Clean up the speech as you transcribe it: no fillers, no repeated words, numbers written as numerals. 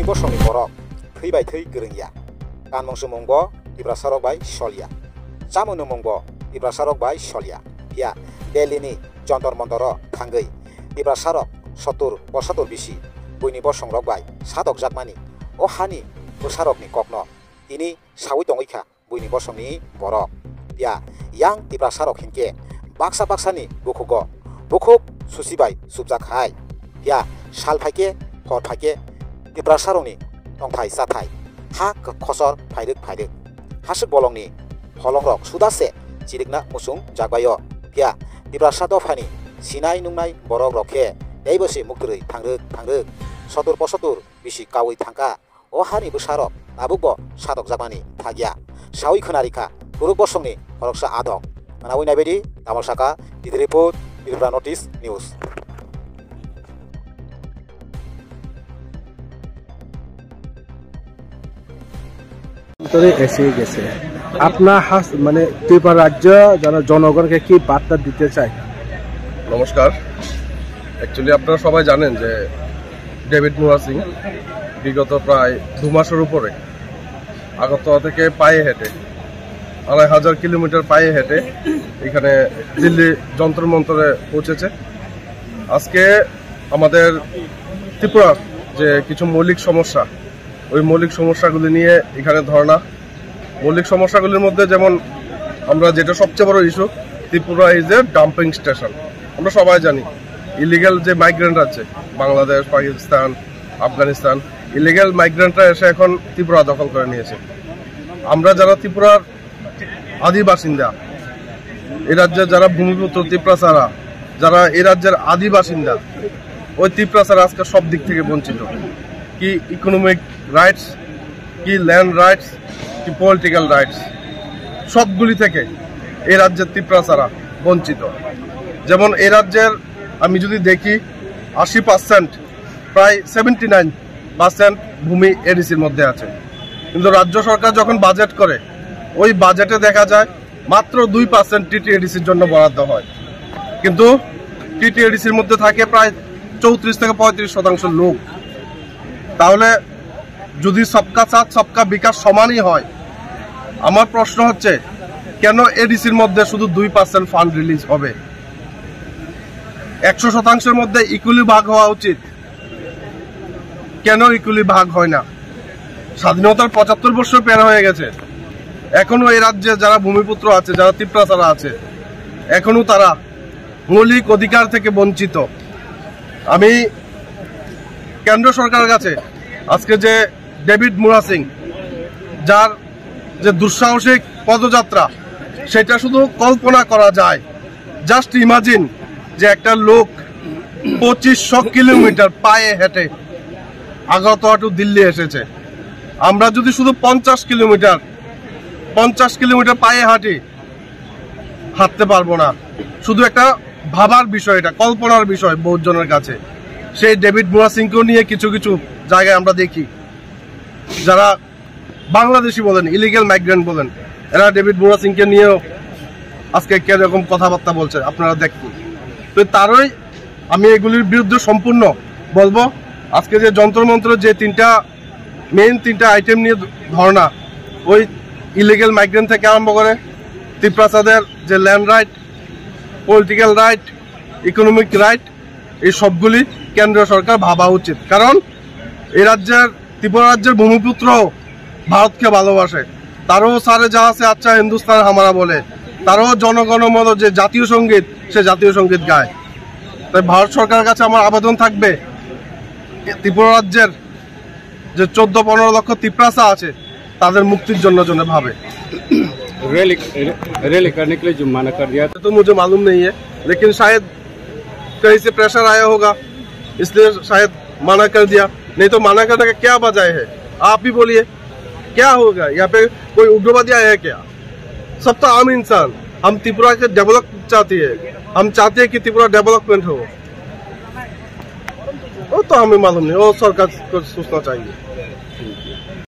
बसंनि बरक थैबाय थै गोरोंया गानमंसो मंग दिब्रासारक बाय सलिया जामुनो मंग दिब्रासारक बाय सलिया या दिल्लीनि जन्तर मन्तर थांगै दिब्रासारक 70 बसातर बिसि बयनि बसंरक बाय सादक जाकमानि ओ हानि बोसारकनि ककन इनि सावै दङैखा बयनि बसंनि बरक या yang दिब्रासारक हिनके बाक्सानि बुखुब सुसिबाय सुबजाखाय या साल फाइके हर फाइके दिब्रासारकनि तंथाय जाथाय हा खसर फाइदोक हासुक बलंनि हलंरक सुदासे चिरिकना मुसुं जागबायो या दिब्रासा दफानि सिनाय नुंनाय बरक रखे दैबसे मुक्तरै थांरोक सदुर पसतुर बिसि कावै थांका ओ हानि बोसारक नाबुकबो सादक जाबानि थागिया सावै खोनारिखा गुरुक बसंनि हरकसा आदक नावै नायबायदि दामलसाका दिद रिपोर्ट दिब्रा नटिस निउज এসে গেছে আপনার মানে ত্রিপুরা রাজ্য যারা জনগণকে কি বার্তা দিতে চায়? নমস্কার। অ্যাকচুয়ালি আপনারা সবাই জানেন যে ডেভিড মুরা সিং বিগত প্রায় 2 মাসের উপরে আগরতলা থেকে পায়ে হেঁটে 2500 কিলোমিটার পায়ে হেঁটে এখানে দিল্লি যন্তর মন্তরে পৌঁছেছে। আজকে আমাদের ত্রিপুরার যে কিছু মৌলিক সমস্যা ওই মৌলিক সমস্যাগুলি নিয়ে এখানে ধর্ণা। মৌলিক সমস্যাগুলির মধ্যে যেমন আমরা যেটা সবচেয়ে বড় issue, Tripura is a dumping station. আমরা সবাই জানি ইলিগাল যে মাইগ্রেন্ট আছে বাংলাদেশ, পাকিস্তান, আফগানিস্তান, ইলিগাল মাইগ্রেন্টরা এসে এখন ত্রিপুরা দখল করে নিয়েছে। আমরা যারা ত্রিপুরার আদি বাসিন্দা, এই রাজ্যের যারা ভূমিপুত্র ত্রিপুরাচারা, যারা এই রাজ্যের আদি বাসিন্দা, ওই ত্রিপুরাচারা আজকে সব দিক থেকে বঞ্চিত। কি ইকোনমিক রাইটস, কি ল্যান্ড রাইটস, কি পলিটিক্যাল রাইটস, সবগুলি থেকে এই রাজ্যের ত্রিপুরাচারা বঞ্চিত। যেমন এই রাজ্যের আমি যদি দেখি 80% প্রায় 79% ভূমি এডিসির মধ্যে আছে, কিন্তু রাজ্য সরকার যখন বাজেট করে ওই বাজেটে দেখা যায় মাত্র 2% টিটিএডিসির জন্য বরাদ্দ হয়, কিন্তু টিটিএডিসির মধ্যে থাকে প্রায় 34 থেকে 35% লোক। তাহলে যদি সবকা সাথ সবকা বিকাশ সমানই হয়, আমার প্রশ্ন হচ্ছে কেন এডিসির মধ্যে শুধু 2% ফান্ড রিলিজ হবে? 100%-এর মধ্যে ইকুয়ালি ভাগ হওয়া উচিত, কেন ইকুয়ালি ভাগ হয় না? স্বাধীনতার 75 বছর পের হয়ে গেছে, এখনো এই রাজ্যে যারা ভূমিপুত্র আছে, যারা ত্রিপুরাচারা আছে, এখনো তারা মৌলিক অধিকার থেকে বঞ্চিত। আমি কেন্দ্র সরকারের কাছে আজকে যে ডেভিড মুরা সিং যার যে দুঃসাহসিক পদযাত্রা, সেটা শুধু কল্পনা করা যায়। জাস্ট ইমাজিন যে একটা লোক 2500 কিলোমিটার পায়ে হেঁটে আগরতলা টু দিল্লি এসেছে। আমরা যদি শুধু 50 কিলোমিটার পায়ে হাঁটতে পারবো না। শুধু একটা ভাবার বিষয়, এটা কল্পনার বিষয় বহুজনের কাছে। সেই ডেভিড মুরা সিংকেও নিয়ে কিছু জায়গায় আমরা দেখি যারা বাংলাদেশি বলেন, ইলিগাল মাইগ্রেন্ট বলেন, এরা ডেভিড মুরা সিংকে নিয়েও আজকে কিরকম কথাবার্তা বলছে আপনারা দেখুন। তো তারই আমি এগুলির বিরুদ্ধে সম্পূর্ণ বলবো। আজকে যে যন্ত্রমন্ত্র যে মেইন তিনটা আইটেম নিয়ে ধর্ণা, ওই ইলিগাল মাইগ্রেন্ট থেকে আরম্ভ করে ত্রিপুরাচাদের যে land right, political right, economic right, এই সবগুলি কেন্দ্রীয় সরকার ভাবা উচিত। কারণ এই রাজ্যের ত্রিপুরা রাজ্যের ভূমিপুত্র ভারতকে ভালোবাসে, তারও সারে যা আছে আচ্ছা হিন্দুস্তান হামারা বলে, তারও জনগণমন যে জাতীয় সঙ্গীত, সে জাতীয় সঙ্গীত গায়। তাই ভারত সরকারের কাছে আমার আবেদন থাকবে, ত্রিপুরা রাজ্যের যে 14-15 লক্ষ ত্রিপুরাচা আছে তাদের মুক্তির জন্য ভাবে। रैली करने के लिए जो मना कर दिया तो मुझे मालूम नहीं है, लेकिन शायद कहीं से प्रेशर आया होगा इसलिए शायद मना कर दिया। नहीं तो मना करने का क्या वजह है? आप भी बोलिए, क्या होगा? यहाँ पे कोई उग्रवादी आया है क्या? सब तो आम इंसान। हम त्रिपुरा के डेवलप चाहती है, हम चाहते हैं कि त्रिपुरा डेवलपमेंट हो। वो तो हमें मालूम नहीं, वो सरकार को सोचना चाहिए।